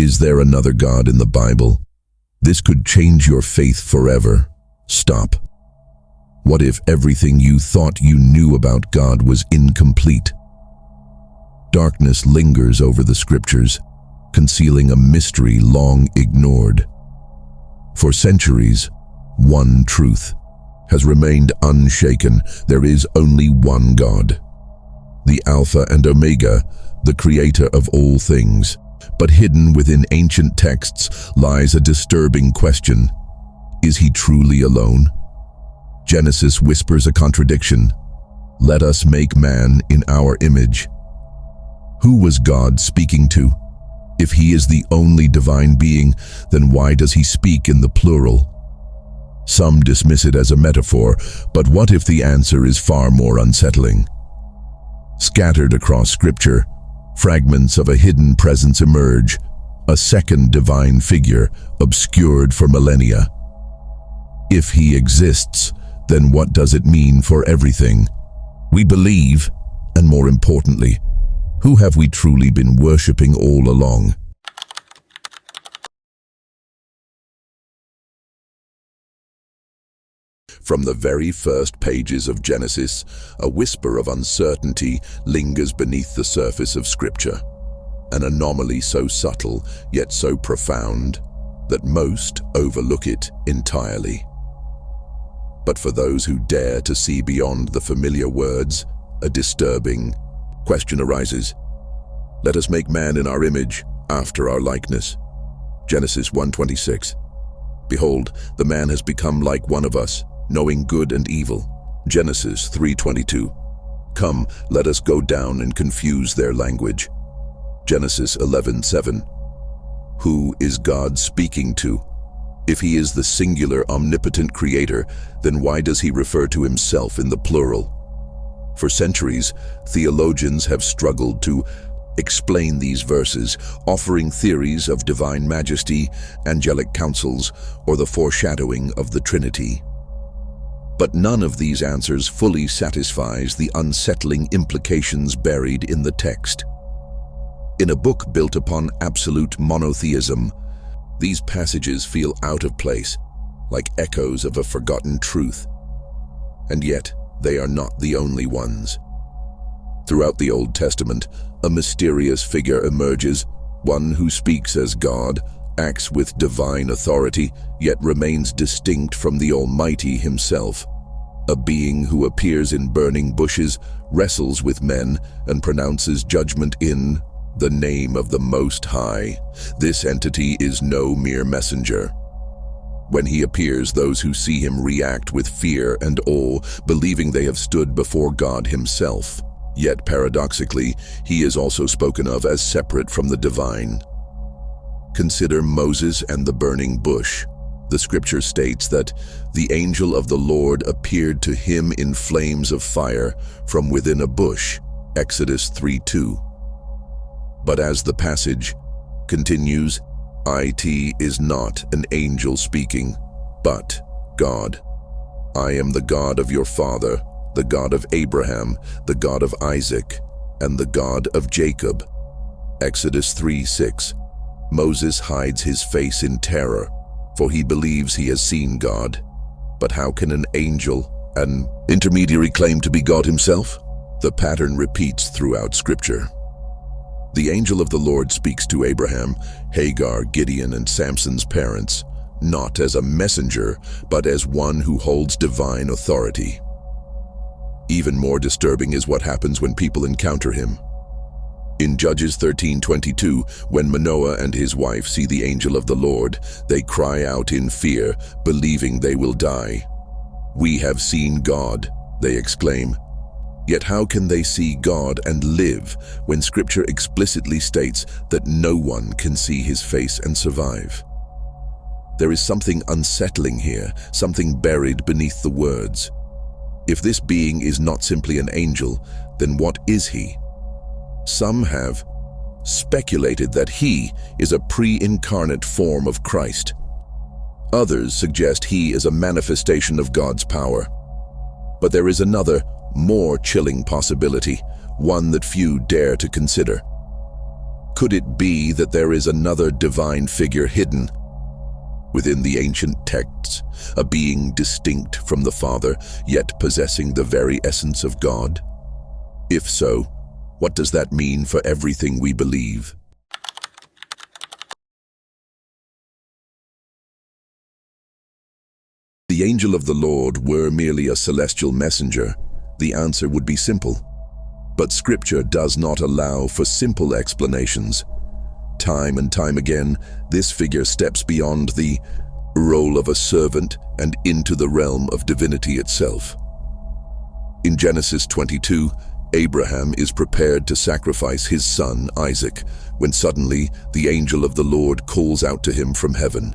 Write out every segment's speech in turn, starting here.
Is there another God in the Bible? This could change your faith forever. Stop. What if everything you thought you knew about God was incomplete? Darkness lingers over the scriptures, concealing a mystery long ignored. For centuries, one truth has remained unshaken. There is only one God, the Alpha and Omega, the creator of all things. But hidden within ancient texts lies a disturbing question. Is he truly alone? Genesis whispers a contradiction. Let us make man in our image. Who was God speaking to? If he is the only divine being, then why does he speak in the plural? Some dismiss it as a metaphor, but what if the answer is far more unsettling? Scattered across scripture, fragments of a hidden presence emerge, a second divine figure obscured for millennia. If he exists, then what does it mean for everything we believe, and more importantly, who have we truly been worshipping all along? From the very first pages of Genesis, a whisper of uncertainty lingers beneath the surface of Scripture, an anomaly so subtle yet so profound that most overlook it entirely. But for those who dare to see beyond the familiar words, a disturbing question arises. Let us make man in our image, after our likeness. Genesis 1:26. Behold, the man has become like one of us, knowing good and evil. Genesis 3:22. Come, let us go down and confuse their language. Genesis 11:7. Who is God speaking to? If he is the singular omnipotent creator, then why does he refer to himself in the plural? For centuries, theologians have struggled to explain these verses, offering theories of divine majesty, angelic counsels, or the foreshadowing of the Trinity. But none of these answers fully satisfies the unsettling implications buried in the text. In a book built upon absolute monotheism, these passages feel out of place, like echoes of a forgotten truth. And yet, they are not the only ones. Throughout the Old Testament, a mysterious figure emerges, one who speaks as God, acts with divine authority, yet remains distinct from the Almighty himself. A being who appears in burning bushes, wrestles with men, and pronounces judgment in the name of the Most High. This entity is no mere messenger. When he appears, those who see him react with fear and awe, believing they have stood before God himself. Yet paradoxically, he is also spoken of as separate from the divine. Consider Moses and the burning bush. The scripture states that the angel of the Lord appeared to him in flames of fire from within a bush, Exodus 3:2. But as the passage continues, it is not an angel speaking, but God. I am the God of your father, the God of Abraham, the God of Isaac, and the God of Jacob. Exodus 3:6. Moses hides his face in terror, for he believes he has seen God. But how can an angel, an intermediary, claim to be God himself? The pattern repeats throughout Scripture. The angel of the Lord speaks to Abraham, Hagar, Gideon, and Samson's parents, not as a messenger, but as one who holds divine authority. Even more disturbing is what happens when people encounter him. In Judges 13:22, when Manoah and his wife see the angel of the Lord, they cry out in fear, believing they will die. "We have seen God," they exclaim. Yet how can they see God and live when Scripture explicitly states that no one can see his face and survive? There is something unsettling here, something buried beneath the words. If this being is not simply an angel, then what is he? Some have speculated that he is a pre-incarnate form of Christ. Others suggest he is a manifestation of God's power. But there is another, more chilling possibility, one that few dare to consider. Could it be that there is another divine figure hidden within the ancient texts, a being distinct from the Father, yet possessing the very essence of God? If so, what does that mean for everything we believe? The angel of the Lord were merely a celestial messenger, the answer would be simple. But Scripture does not allow for simple explanations. Time and time again, this figure steps beyond the role of a servant and into the realm of divinity itself. In Genesis 22, Abraham is prepared to sacrifice his son, Isaac, when suddenly the angel of the Lord calls out to him from heaven.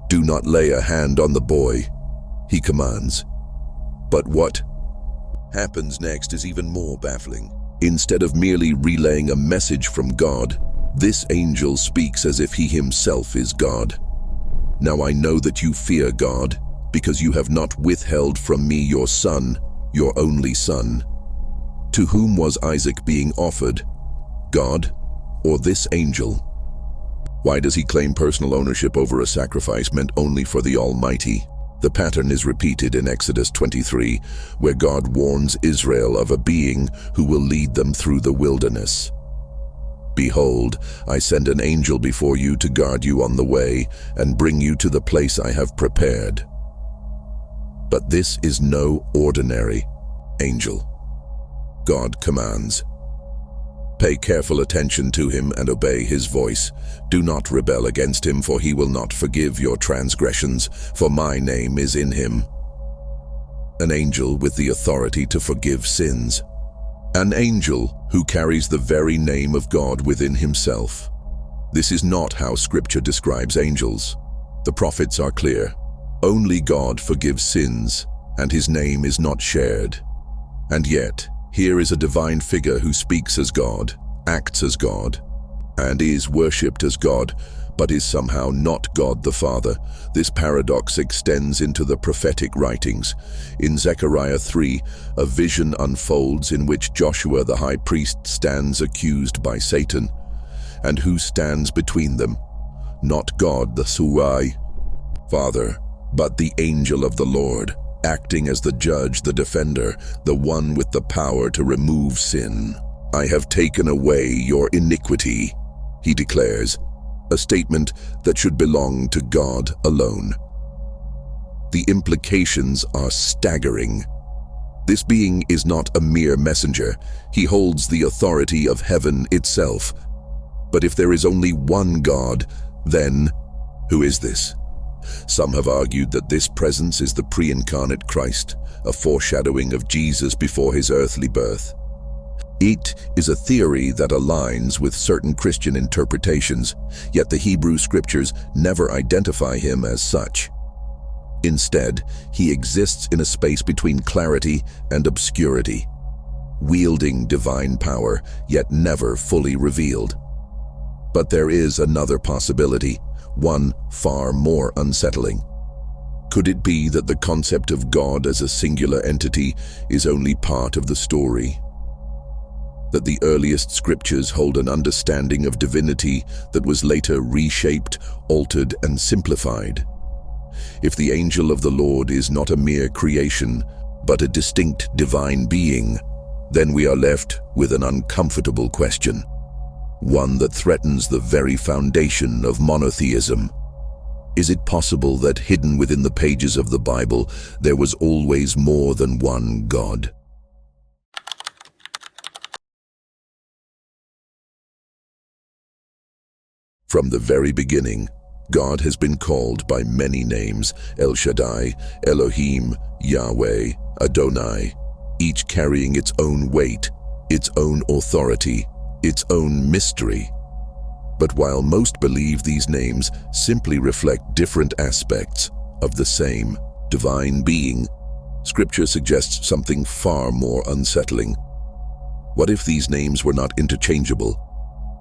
"Do not lay a hand on the boy," he commands. But what happens next is even more baffling. Instead of merely relaying a message from God, this angel speaks as if he himself is God. "Now I know that you fear God, because you have not withheld from me your son, your only son." To whom was Isaac being offered? God or this angel? Why does he claim personal ownership over a sacrifice meant only for the Almighty? The pattern is repeated in Exodus 23, where God warns Israel of a being who will lead them through the wilderness. "Behold, I send an angel before you to guard you on the way and bring you to the place I have prepared." But this is no ordinary angel. God commands. Pay careful attention to him and obey his voice. Do not rebel against him, for he will not forgive your transgressions, for my name is in him. An angel with the authority to forgive sins. An angel who carries the very name of God within himself. This is not how Scripture describes angels. The prophets are clear. Only God forgives sins, and his name is not shared. And yet, here is a divine figure who speaks as God, acts as God, and is worshipped as God, but is somehow not God the Father. This paradox extends into the prophetic writings. In Zechariah 3, a vision unfolds in which Joshua the high priest stands accused by Satan. And who stands between them? Not God the Father, but the angel of the Lord, acting as the judge, the defender, the one with the power to remove sin. "I have taken away your iniquity," he declares, a statement that should belong to God alone. The implications are staggering. This being is not a mere messenger. He holds the authority of heaven itself. But if there is only one God, then who is this? Some have argued that this presence is the pre-incarnate Christ, a foreshadowing of Jesus before his earthly birth. It is a theory that aligns with certain Christian interpretations, yet the Hebrew Scriptures never identify him as such. Instead, he exists in a space between clarity and obscurity, wielding divine power, yet never fully revealed. But there is another possibility, one far more unsettling. Could it be that the concept of God as a singular entity is only part of the story? That the earliest scriptures hold an understanding of divinity that was later reshaped, altered, and simplified? If the angel of the Lord is not a mere creation, but a distinct divine being, then we are left with an uncomfortable question. One that threatens the very foundation of monotheism. Is it possible that hidden within the pages of the Bible, there was always more than one God? From the very beginning, God has been called by many names: El Shaddai, Elohim, Yahweh, Adonai, each carrying its own weight, its own authority, its own mystery. But while most believe these names simply reflect different aspects of the same divine being, Scripture suggests something far more unsettling. What if these names were not interchangeable?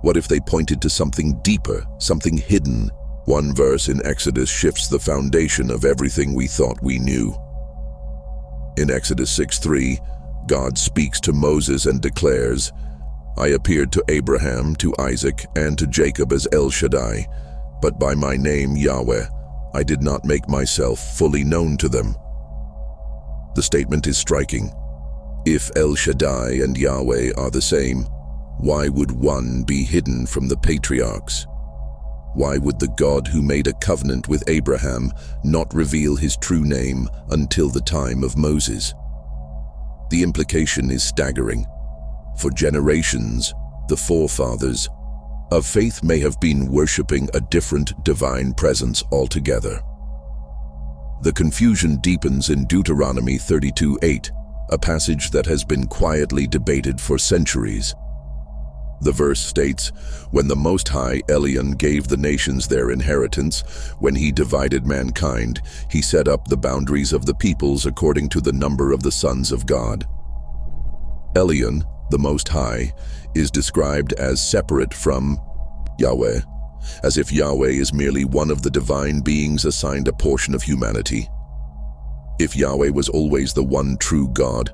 What if they pointed to something deeper, something hidden? One verse in Exodus shifts the foundation of everything we thought we knew. In Exodus 6:3, God speaks to Moses and declares, I appeared to Abraham, to Isaac, and to Jacob as El Shaddai, but by my name Yahweh, I did not make myself fully known to them. The statement is striking. If El Shaddai and Yahweh are the same, why would one be hidden from the patriarchs? Why would the God who made a covenant with Abraham not reveal his true name until the time of Moses? The implication is staggering. For generations, the forefathers of faith may have been worshipping a different divine presence altogether. The confusion deepens in Deuteronomy 32:8, a passage that has been quietly debated for centuries. The verse states, "When the Most High Elyon gave the nations their inheritance, when he divided mankind, he set up the boundaries of the peoples according to the number of the sons of God." Elyon, the Most High, is described as separate from Yahweh, as if Yahweh is merely one of the divine beings assigned a portion of humanity. If Yahweh was always the one true God,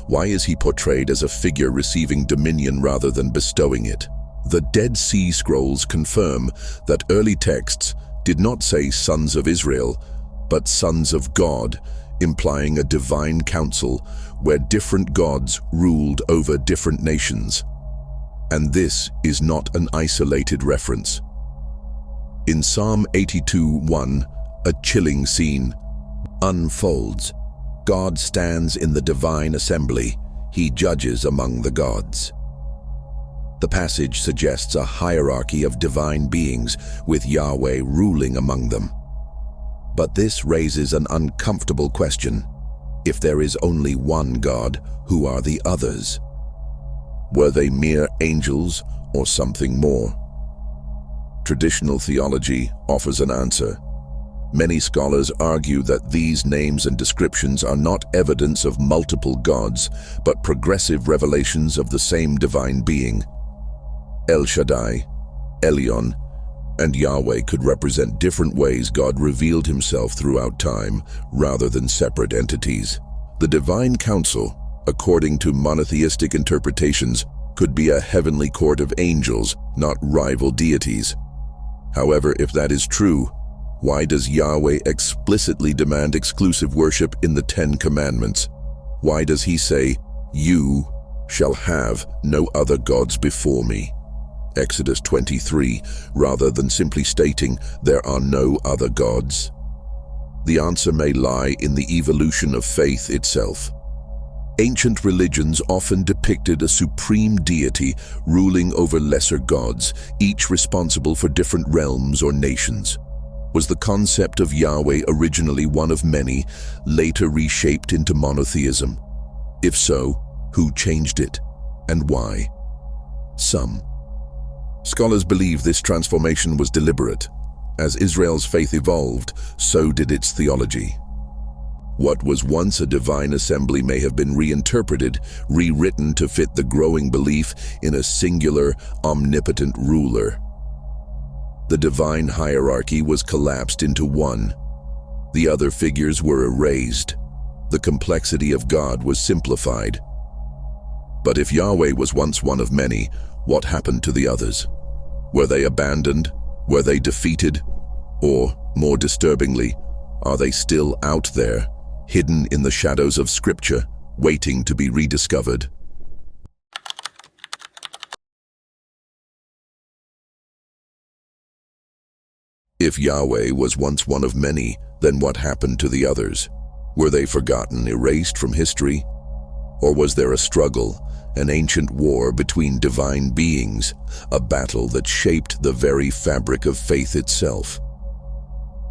why is he portrayed as a figure receiving dominion rather than bestowing it? The Dead Sea Scrolls confirm that early texts did not say sons of Israel, but sons of God, implying a divine council where different gods ruled over different nations. And this is not an isolated reference. In Psalm 82:1, a chilling scene unfolds. God stands in the divine assembly. He judges among the gods. The passage suggests a hierarchy of divine beings, with Yahweh ruling among them. But this raises an uncomfortable question. If there is only one God, who are the others? Were they mere angels or something more? Traditional theology offers an answer. Many scholars argue that these names and descriptions are not evidence of multiple gods, but progressive revelations of the same divine being. El Shaddai, Elyon, and Yahweh could represent different ways God revealed himself throughout time, rather than separate entities. The divine council, according to monotheistic interpretations, could be a heavenly court of angels, not rival deities. However, if that is true, why does Yahweh explicitly demand exclusive worship in the 10 Commandments? Why does he say, "You shall have no other gods before me"? Exodus 23, rather than simply stating, "There are no other gods"? The answer may lie in the evolution of faith itself. Ancient religions often depicted a supreme deity ruling over lesser gods, each responsible for different realms or nations. Was the concept of Yahweh originally one of many, later reshaped into monotheism? If so, who changed it, and why? Some scholars believe this transformation was deliberate. As Israel's faith evolved, so did its theology. What was once a divine assembly may have been reinterpreted, rewritten to fit the growing belief in a singular, omnipotent ruler. The divine hierarchy was collapsed into one. The other figures were erased. The complexity of God was simplified. But if Yahweh was once one of many, what happened to the others? Were they abandoned? Were they defeated? Or, more disturbingly, are they still out there, hidden in the shadows of Scripture, waiting to be rediscovered? If Yahweh was once one of many, then what happened to the others? Were they forgotten, erased from history? Or was there a struggle, an ancient war between divine beings, a battle that shaped the very fabric of faith itself?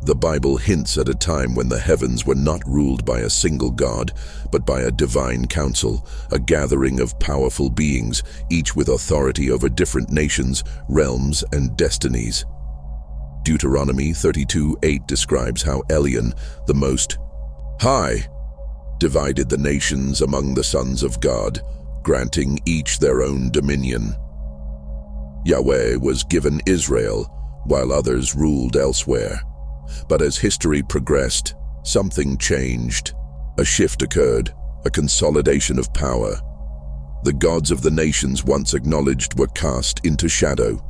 The Bible hints at a time when the heavens were not ruled by a single God, but by a divine council, a gathering of powerful beings, each with authority over different nations, realms, and destinies. Deuteronomy 32:8 describes how Elyon, the Most High, divided the nations among the sons of God, granting each their own dominion. Yahweh was given Israel, while others ruled elsewhere. But as history progressed, something changed. A shift occurred, a consolidation of power. The gods of the nations once acknowledged were cast into shadow.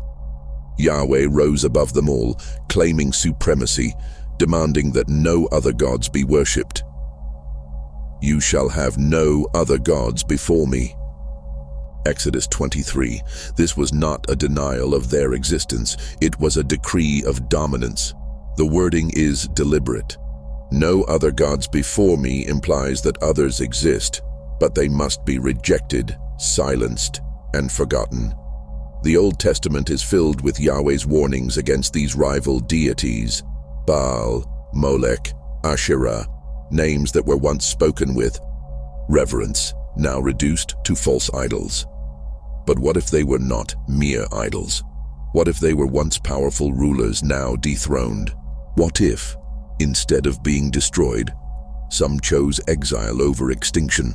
Yahweh rose above them all, claiming supremacy, demanding that no other gods be worshipped. "You shall have no other gods before me." Exodus 23. This was not a denial of their existence, it was a decree of dominance. The wording is deliberate. No other gods before me implies that others exist, but they must be rejected, silenced, and forgotten. The Old Testament is filled with Yahweh's warnings against these rival deities: Baal, Molech, Asherah, names that were once spoken with reverence, now reduced to false idols. But what if they were not mere idols? What if they were once powerful rulers, now dethroned? What if, instead of being destroyed, some chose exile over extinction?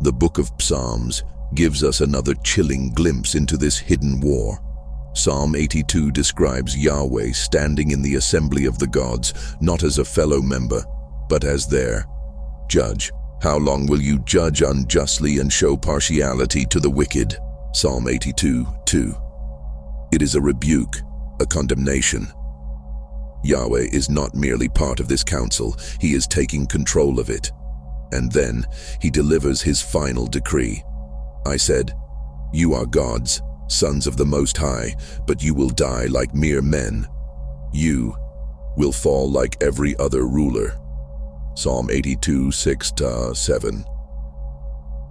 The Book of Psalms gives us another chilling glimpse into this hidden war. Psalm 82 describes Yahweh standing in the assembly of the gods, not as a fellow member, but as their judge. "How long will you judge unjustly and show partiality to the wicked?" Psalm 82:2. It is a rebuke, a condemnation. Yahweh is not merely part of this council, he is taking control of it. And then he delivers his final decree. "I said, you are gods, sons of the Most High, but you will die like mere men. You will fall like every other ruler." Psalm 82:6-7.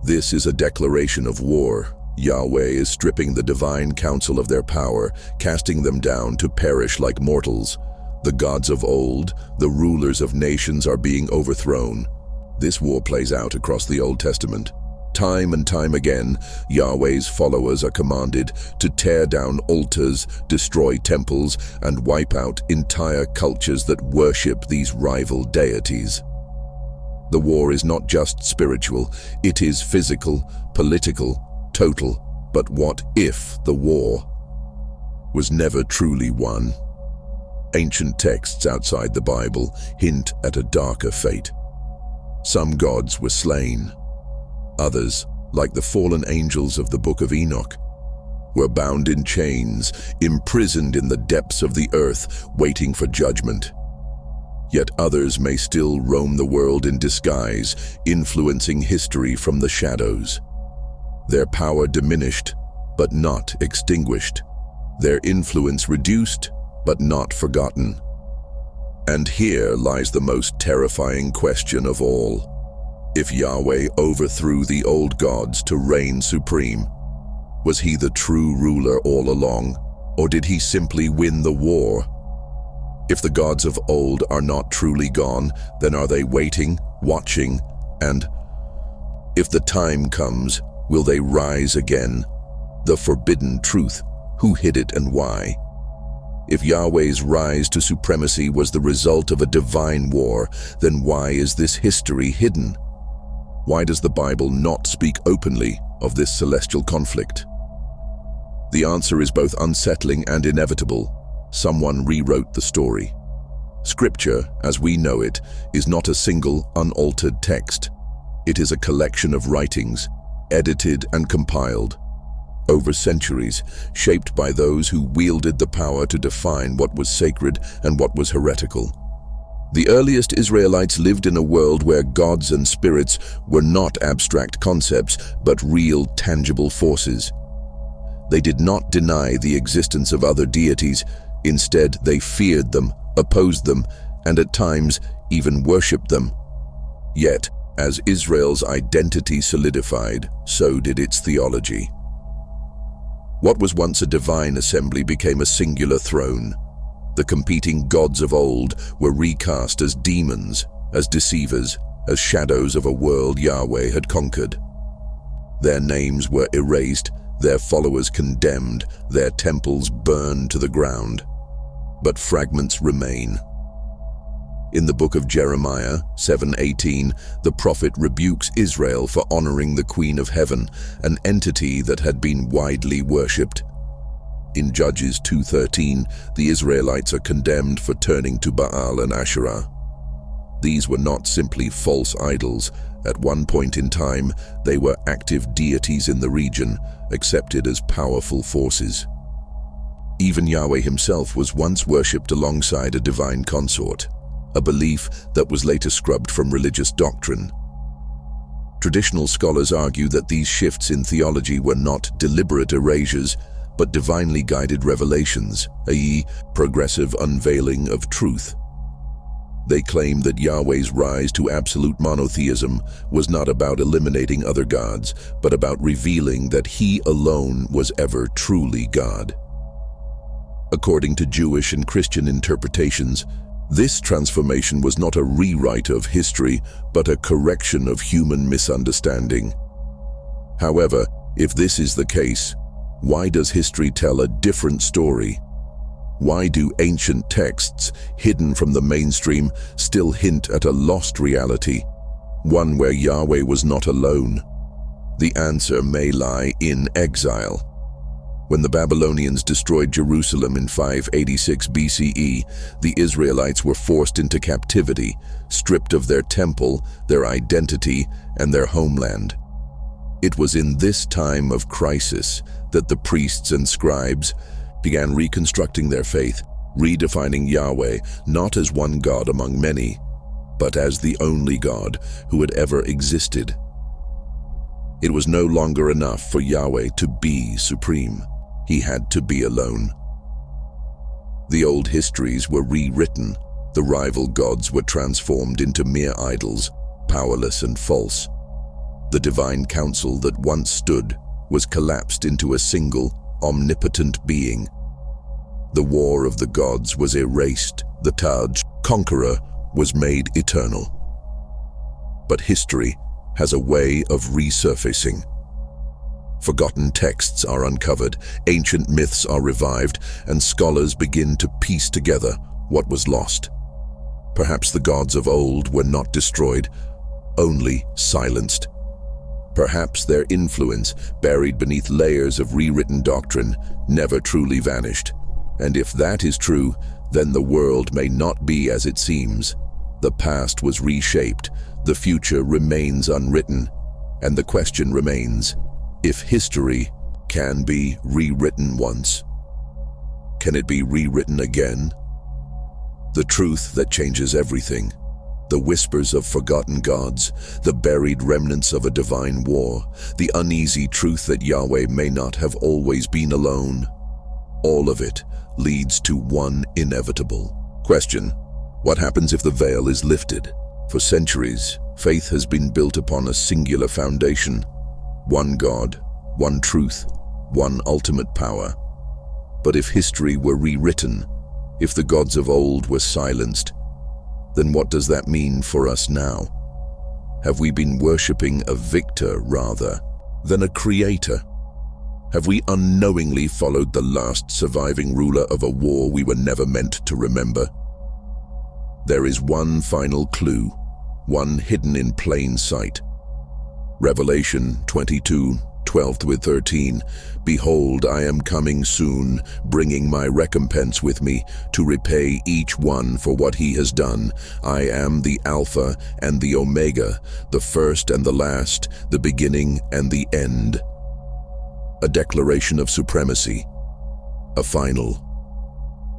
This is a declaration of war. Yahweh is stripping the divine council of their power, casting them down to perish like mortals. The gods of old, the rulers of nations, are being overthrown. This war plays out across the Old Testament. Time and time again, Yahweh's followers are commanded to tear down altars, destroy temples, and wipe out entire cultures that worship these rival deities. The war is not just spiritual, it is physical, political, total. But what if the war was never truly won? Ancient texts outside the Bible hint at a darker fate. Some gods were slain. Others, like the fallen angels of the Book of Enoch, were bound in chains, imprisoned in the depths of the earth, waiting for judgment. Yet others may still roam the world in disguise, influencing history from the shadows. Their power diminished, but not extinguished. Their influence reduced, but not forgotten. And here lies the most terrifying question of all. If Yahweh overthrew the old gods to reign supreme, was he the true ruler all along, or did he simply win the war? If the gods of old are not truly gone, then are they waiting, watching, and if the time comes, will they rise again? The forbidden truth, who hid it and why? If Yahweh's rise to supremacy was the result of a divine war, then why is this history hidden? Why does the Bible not speak openly of this celestial conflict? The answer is both unsettling and inevitable. Someone rewrote the story. Scripture, as we know it, is not a single, unaltered text. It is a collection of writings, edited and compiled over centuries, shaped by those who wielded the power to define what was sacred and what was heretical. The earliest Israelites lived in a world where gods and spirits were not abstract concepts, but real, tangible forces. They did not deny the existence of other deities. Instead, they feared them, opposed them, and at times even worshipped them. Yet, as Israel's identity solidified, so did its theology. What was once a divine assembly became a singular throne. The competing gods of old were recast as demons, as deceivers, as shadows of a world Yahweh had conquered. Their names were erased, their followers condemned, their temples burned to the ground. But fragments remain. In the book of Jeremiah 7:18, the prophet rebukes Israel for honoring the Queen of Heaven, an entity that had been widely worshipped. In Judges 2:13, the Israelites are condemned for turning to Baal and Asherah. These were not simply false idols, At one point in time, they were active deities in the region, accepted as powerful forces. Even Yahweh himself was once worshipped alongside a divine consort, a belief that was later scrubbed from religious doctrine. Traditional scholars argue that these shifts in theology were not deliberate erasures, but divinely guided revelations, i.e., progressive unveiling of truth. They claim that Yahweh's rise to absolute monotheism was not about eliminating other gods, but about revealing that he alone was ever truly God. According to Jewish and Christian interpretations, this transformation was not a rewrite of history, but a correction of human misunderstanding. However, if this is the case, why does history tell a different story? Why do ancient texts, hidden from the mainstream, still hint at a lost reality, one where Yahweh was not alone? The answer may lie in exile. When the Babylonians destroyed Jerusalem in 586 BCE, the Israelites were forced into captivity, stripped of their temple, their identity, and their homeland. It was in this time of crisis that the priests and scribes began reconstructing their faith, redefining Yahweh not as one God among many, but as the only God who had ever existed. It was no longer enough for Yahweh to be supreme. He had to be alone. The old histories were rewritten. The rival gods were transformed into mere idols, powerless and false. The divine council that once stood was collapsed into a single, omnipotent being. The war of the gods was erased. The Taj, conqueror, was made eternal. But history has a way of resurfacing. Forgotten texts are uncovered, ancient myths are revived, and scholars begin to piece together what was lost. Perhaps the gods of old were not destroyed, only silenced. Perhaps their influence, buried beneath layers of rewritten doctrine, never truly vanished. And if that is true, then the world may not be as it seems. The past was reshaped, the future remains unwritten, and the question remains, if history can be rewritten once, can it be rewritten again? The truth that changes everything, the whispers of forgotten gods, the buried remnants of a divine war, the uneasy truth that Yahweh may not have always been alone. All of it leads to one inevitable question. What happens if the veil is lifted? For centuries, faith has been built upon a singular foundation. One God, one truth, one ultimate power. But if history were rewritten, if the gods of old were silenced, then what does that mean for us now? Have we been worshipping a victor rather than a creator? Have we unknowingly followed the last surviving ruler of a war we were never meant to remember? There is one final clue, one hidden in plain sight. Revelation 22:12-13. Behold, I am coming soon, bringing my recompense with me, to repay each one for what he has done. I am the Alpha and the Omega, the first and the last, the beginning and the end. A declaration of supremacy, a final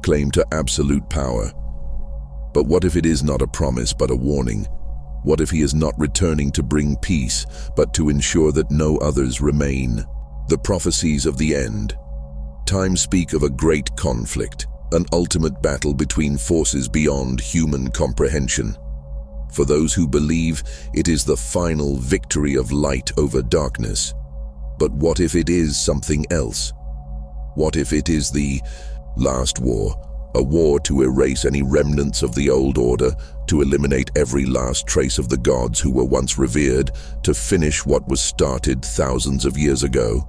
claim to absolute power. But what if it is not a promise but a warning? What if he is not returning to bring peace, but to ensure that no others remain? The prophecies of the end. Times speak of a great conflict, an ultimate battle between forces beyond human comprehension. For those who believe, it is the final victory of light over darkness. But what if it is something else? What if it is the last war? A war to erase any remnants of the old order, to eliminate every last trace of the gods who were once revered, to finish what was started thousands of years ago.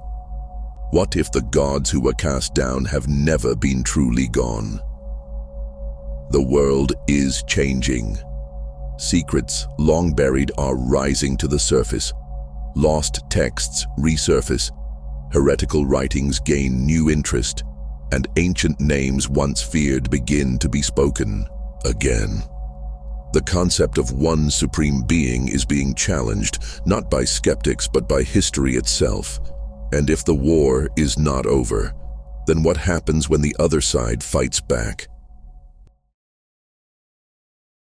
What if the gods who were cast down have never been truly gone? The world is changing. Secrets long buried are rising to the surface. Lost texts resurface. Heretical writings gain new interest. And ancient names once feared begin to be spoken again. The concept of one supreme being is being challenged, not by skeptics but by history itself. And if the war is not over, then what happens when the other side fights back?